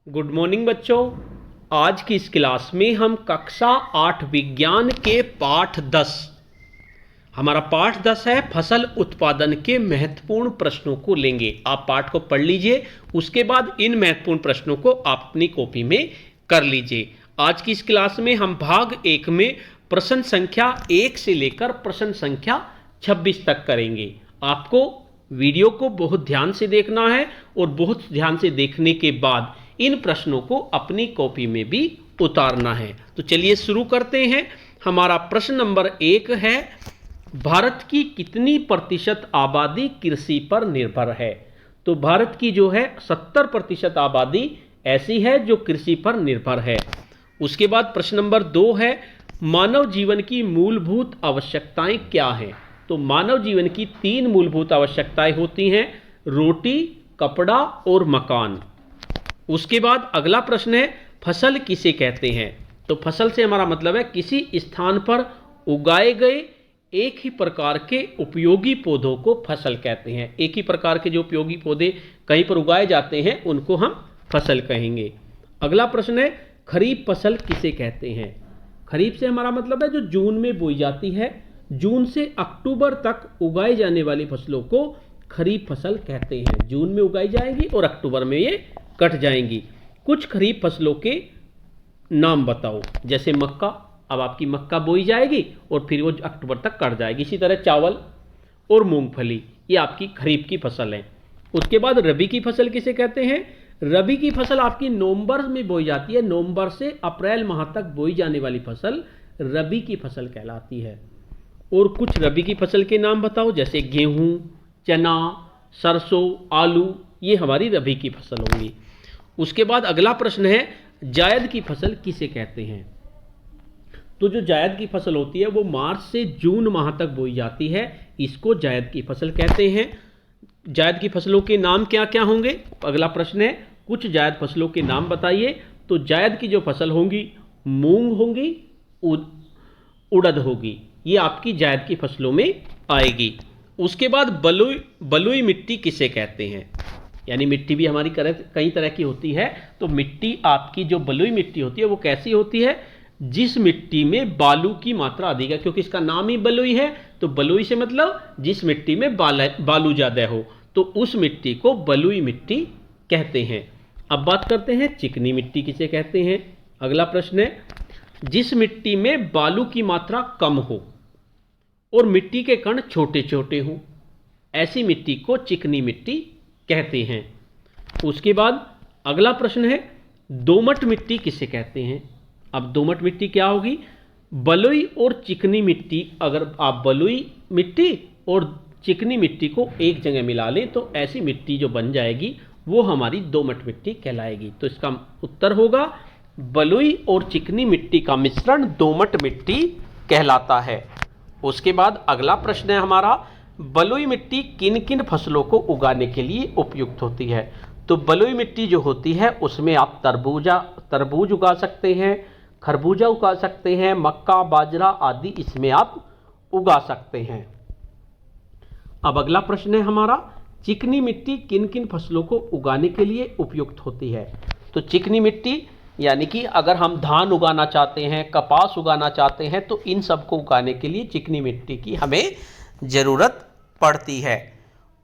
Good morning बच्चों। आज की इस क्लास में हम कक्षा 8 विज्ञान के पाठ 10, हमारा पाठ 10 है फसल उत्पादन के महत्वपूर्ण प्रश्नों को लेंगे। आप पाठ को पढ़ लीजिए, उसके बाद इन महत्वपूर्ण प्रश्नों को आप अपनी कॉपी में कर लीजिए। आज की इस क्लास में हम भाग 1 में प्रश्न संख्या 1 से लेकर प्रश्न संख्या 26 तक करेंगे। आपको वीडियो को बहुत ध्यान से देखना है और बहुत ध्यान से देखने के बाद इन प्रश्नों को अपनी कॉपी में भी उतारना है। तो चलिए शुरू करते हैं। हमारा प्रश्न नंबर 1 है, भारत की कितनी प्रतिशत आबादी कृषि पर निर्भर है? तो भारत की जो है 70% आबादी ऐसी है जो कृषि पर निर्भर है। उसके बाद प्रश्न नंबर 2 है, मानव जीवन की मूलभूत आवश्यकताएं क्या हैं? तो मानव जीवन की 3 मूलभूत आवश्यकताएं होती हैं, रोटी, कपड़ा और मकान। उसके बाद अगला प्रश्न है, फसल किसे कहते हैं? तो फसल से हमारा मतलब है किसी स्थान पर उगाए गए एक ही प्रकार के उपयोगी पौधों को फसल कहते हैं। एक ही प्रकार के जो उपयोगी पौधे कहीं पर उगाए जाते हैं उनको हम फसल कहेंगे। अगला प्रश्न है, खरीफ फसल किसे कहते हैं? खरीफ से हमारा मतलब है जो जून में बोई जाती है। जून से अक्टूबर तक उगाई जाने वाली फसलों को खरीफ फसल कहते हैं। जून में उगाई जाएंगी और अक्टूबर में ये कट जाएंगी। कुछ खरीफ फसलों के नाम बताओ। जैसे मक्का, अब आपकी मक्का बोई जाएगी और फिर वो अक्टूबर तक कट जाएगी। इसी तरह चावल और मूंगफली, ये आपकी खरीफ की फसल है। उसके बाद रबी की फसल किसे कहते हैं? रबी की फसल आपकी नवंबर में बोई जाती है। नवंबर से अप्रैल माह तक बोई जाने वाली फसल रबी की फसल कहलाती है। और कुछ रबी की फसल के नाम बताओ। जैसे गेहूं, चना, सरसों, आलू, ये हमारी रबी की फसल होंगी। उसके बाद अगला प्रश्न है, जायद की फसल किसे कहते हैं? तो जो जायद की फसल होती है वो मार्च से जून माह तक बोई जाती है, इसको जायद की फसल कहते हैं। जायद की फसलों के नाम क्या क्या होंगे? अगला प्रश्न है, कुछ जायद फसलों के नाम बताइए। तो जायद की जो फसल होंगी, मूंग होंगी, उड़द होगी, ये आपकी जायद की फसलों में आएगी। उसके बाद बलुई मिट्टी किसे कहते हैं? यानी मिट्टी भी हमारी कई तरह की होती है। तो मिट्टी आपकी जो बलुई मिट्टी होती है वो कैसी होती है? जिस मिट्टी में बालू की मात्रा अधिक है, क्योंकि इसका नाम ही बलुई है। तो बलुई से मतलब जिस मिट्टी में बालू ज़्यादा हो, तो उस मिट्टी को बलुई मिट्टी कहते हैं। अब बात करते हैं चिकनी मिट्टी किसे कहते हैं। अगला प्रश्न है, जिस मिट्टी में बालू की मात्रा कम हो और मिट्टी के कण छोटे छोटे हों, ऐसी मिट्टी को चिकनी मिट्टी कहते हैं। उसके बाद अगला प्रश्न है, दोमट मिट्टी किसे कहते हैं? अब दोमट मिट्टी क्या होगी? बलुई और चिकनी मिट्टी, अगर आप बलुई मिट्टी और चिकनी मिट्टी को एक जगह मिला लें तो ऐसी मिट्टी जो बन जाएगी वो हमारी दोमट मिट्टी कहलाएगी। तो इसका उत्तर होगा बलुई और चिकनी मिट्टी का मिश्रण दोमट मिट्टी कहलाता है। उसके बाद अगला प्रश्न है हमारा, बलुई मिट्टी किन किन फसलों को उगाने के लिए उपयुक्त होती है? तो बलुई मिट्टी जो होती है उसमें आप तरबूज उगा सकते हैं, खरबूजा उगा सकते हैं, मक्का, बाजरा आदि इसमें आप उगा सकते हैं। अब अगला प्रश्न है हमारा, चिकनी मिट्टी किन किन फसलों को उगाने के लिए उपयुक्त होती है? तो चिकनी मिट्टी यानी कि अगर हम धान उगाना चाहते हैं, कपास उगाना चाहते हैं, तो इन सब को उगाने के लिए चिकनी मिट्टी की हमें ज़रूरत पड़ती है।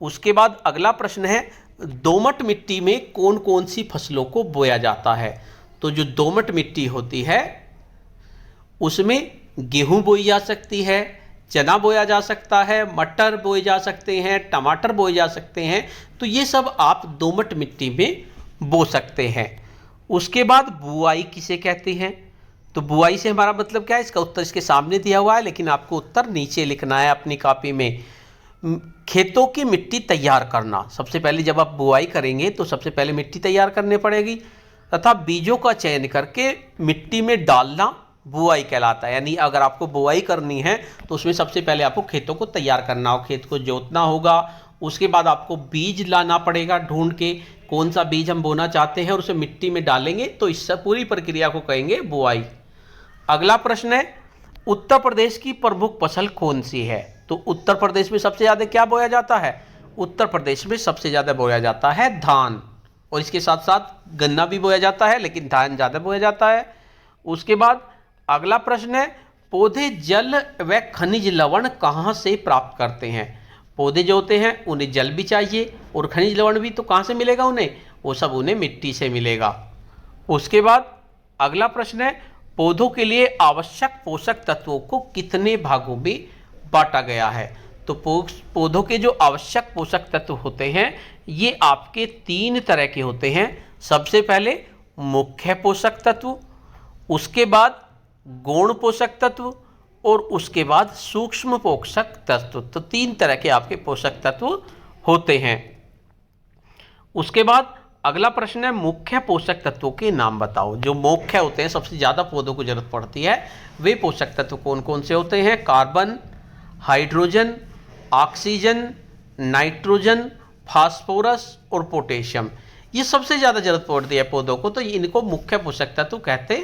उसके बाद अगला प्रश्न है, दोमट मिट्टी में कौन कौन सी फसलों को बोया जाता है? तो जो दोमट मिट्टी होती है उसमें गेहूं बोई जा सकती है, चना बोया जा सकता है, मटर बोए जा सकते हैं, टमाटर बोए जा सकते हैं। तो ये सब आप दोमट मिट्टी में बो सकते हैं। उसके बाद बुआई किसे कहते हैं? तो बुआई से हमारा मतलब क्या है? इसका उत्तर इसके सामने दिया हुआ है, लेकिन आपको उत्तर नीचे लिखना है अपनी कॉपी में। खेतों की मिट्टी तैयार करना, सबसे पहले जब आप बुआई करेंगे तो सबसे पहले मिट्टी तैयार करनी पड़ेगी, तथा बीजों का चयन करके मिट्टी में डालना बुआई कहलाता है। यानी अगर आपको बुआई करनी है तो उसमें सबसे पहले आपको खेतों को तैयार करना हो, खेत को जोतना होगा। उसके बाद आपको बीज लाना पड़ेगा ढूंढ के, कौन सा बीज हम बोना चाहते हैं और उसे मिट्टी में डालेंगे, तो इस पूरी प्रक्रिया को कहेंगे बुआई। अगला प्रश्न है, उत्तर प्रदेश की प्रमुख फसल कौन सी है? तो उत्तर प्रदेश में सबसे ज़्यादा क्या बोया जाता है? उत्तर प्रदेश में सबसे ज़्यादा बोया जाता है धान। और इसके साथ साथ गन्ना भी बोया जाता है, लेकिन धान ज़्यादा बोया जाता है। उसके बाद अगला प्रश्न है, पौधे जल व खनिज लवण कहाँ से प्राप्त करते हैं? पौधे जो होते हैं उन्हें जल भी चाहिए और खनिज लवण भी, तो कहाँ से मिलेगा उन्हें? वो सब उन्हें मिट्टी से मिलेगा। उसके बाद अगला प्रश्न है, पौधों के लिए आवश्यक पोषक तत्वों को कितने भागों में बांटा गया है? तो पौधों के जो आवश्यक पोषक तत्व होते हैं ये आपके 3 तरह के होते हैं। सबसे पहले मुख्य पोषक तत्व, उसके बाद गौण पोषक तत्व और उसके बाद सूक्ष्म पोषक तत्व। तो 3 तरह के आपके पोषक तत्व होते हैं। उसके बाद अगला प्रश्न है, मुख्य पोषक तत्वों के नाम बताओ। जो मुख्य होते हैं, सबसे ज़्यादा पौधों को जरूरत पड़ती है, वे पोषक तत्व कौन कौन से होते हैं? Carbon, hydrogen, oxygen, nitrogen, phosphorus और पोटेशियम। ये सबसे ज़्यादा जरूरत पड़ती है पौधों को, तो इनको मुख्य पोषक तत्व कहते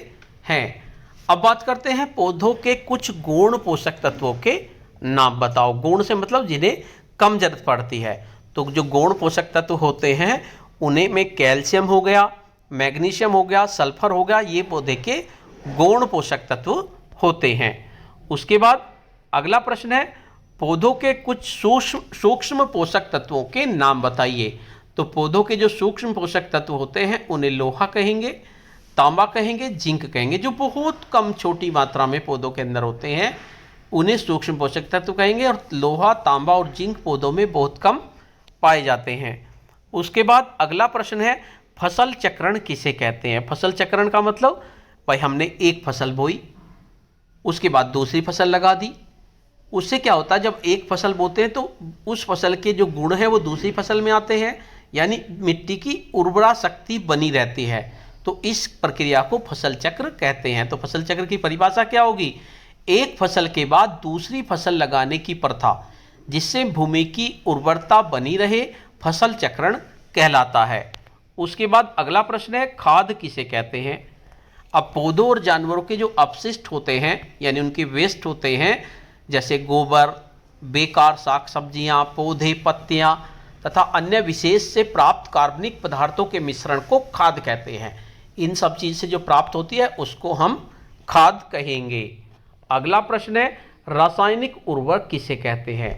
हैं। अब बात करते हैं पौधों के कुछ गौण पोषक तत्वों के नाम बताओ। गौण से मतलब जिन्हें कम जरूरत पड़ती है। तो जो गौण पोषक तत्व होते हैं उन्हें में कैल्शियम हो गया, मैग्नीशियम हो गया, सल्फर हो गया, ये पौधे के गौण पोषक तत्व होते हैं। उसके बाद अगला प्रश्न है, पौधों के कुछ सूक्ष्म पोषक तत्वों के नाम बताइए। तो पौधों के जो सूक्ष्म पोषक तत्व होते हैं उन्हें लोहा कहेंगे, तांबा कहेंगे, जिंक कहेंगे। जो बहुत कम छोटी मात्रा में पौधों के अंदर होते हैं उन्हें सूक्ष्म पोषक तत्व कहेंगे, और लोहा, तांबा और जिंक पौधों में बहुत कम पाए जाते हैं। उसके बाद अगला प्रश्न है, फसल चक्रण किसे कहते हैं? फसल चक्रण का मतलब, भाई हमने एक फसल बोई, उसके बाद दूसरी फसल लगा दी। उससे क्या होता है, जब एक फसल बोते हैं तो उस फसल के जो गुण हैं वो दूसरी फसल में आते हैं, यानी मिट्टी की उर्वरा शक्ति बनी रहती है। तो इस प्रक्रिया को फसल चक्र कहते हैं। तो फसल चक्र की परिभाषा क्या होगी? एक फसल के बाद दूसरी फसल लगाने की प्रथा, जिससे भूमि की उर्वरता बनी रहे, फसल चक्रण कहलाता है। उसके बाद अगला प्रश्न है, खाद किसे कहते हैं? अब पौधों और जानवरों के जो अपशिष्ट होते हैं, यानी उनके वेस्ट होते हैं, जैसे गोबर, बेकार साग सब्जियां, पौधे, पत्तियां तथा अन्य विशेष से प्राप्त कार्बनिक पदार्थों के मिश्रण को खाद कहते हैं। इन सब चीज से जो प्राप्त होती है उसको हम खाद कहेंगे। अगला प्रश्न है, रासायनिक उर्वरक किसे कहते हैं?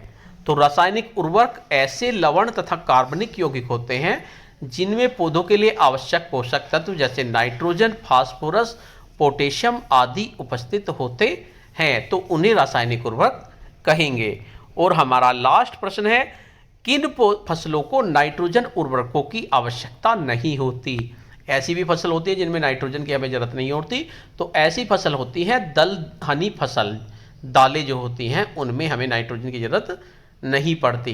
तो रासायनिक उर्वरक ऐसे लवण तथा कार्बनिक यौगिक होते हैं जिनमें पौधों के लिए आवश्यक पोषक तत्व जैसे नाइट्रोजन, फास्फोरस, पोटेशियम आदि उपस्थित होते हैं, तो उन्हें रासायनिक उर्वरक कहेंगे। और हमारा लास्ट प्रश्न है, किन फसलों को नाइट्रोजन उर्वरकों की आवश्यकता नहीं होती? ऐसी भी फसल होती है जिनमें नाइट्रोजन की हमें जरूरत नहीं होती, तो ऐसी फसल होती है दलहनी फसल, दालें जो होती हैं उनमें हमें नाइट्रोजन की जरूरत नहीं पड़ती।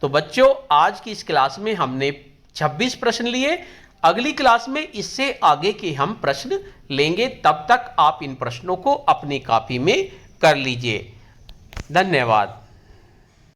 तो बच्चों, आज की इस क्लास में हमने 26 प्रश्न लिए। अगली क्लास में इससे आगे के हम प्रश्न लेंगे। तब तक आप इन प्रश्नों को अपनी कॉपी में कर लीजिए। धन्यवाद।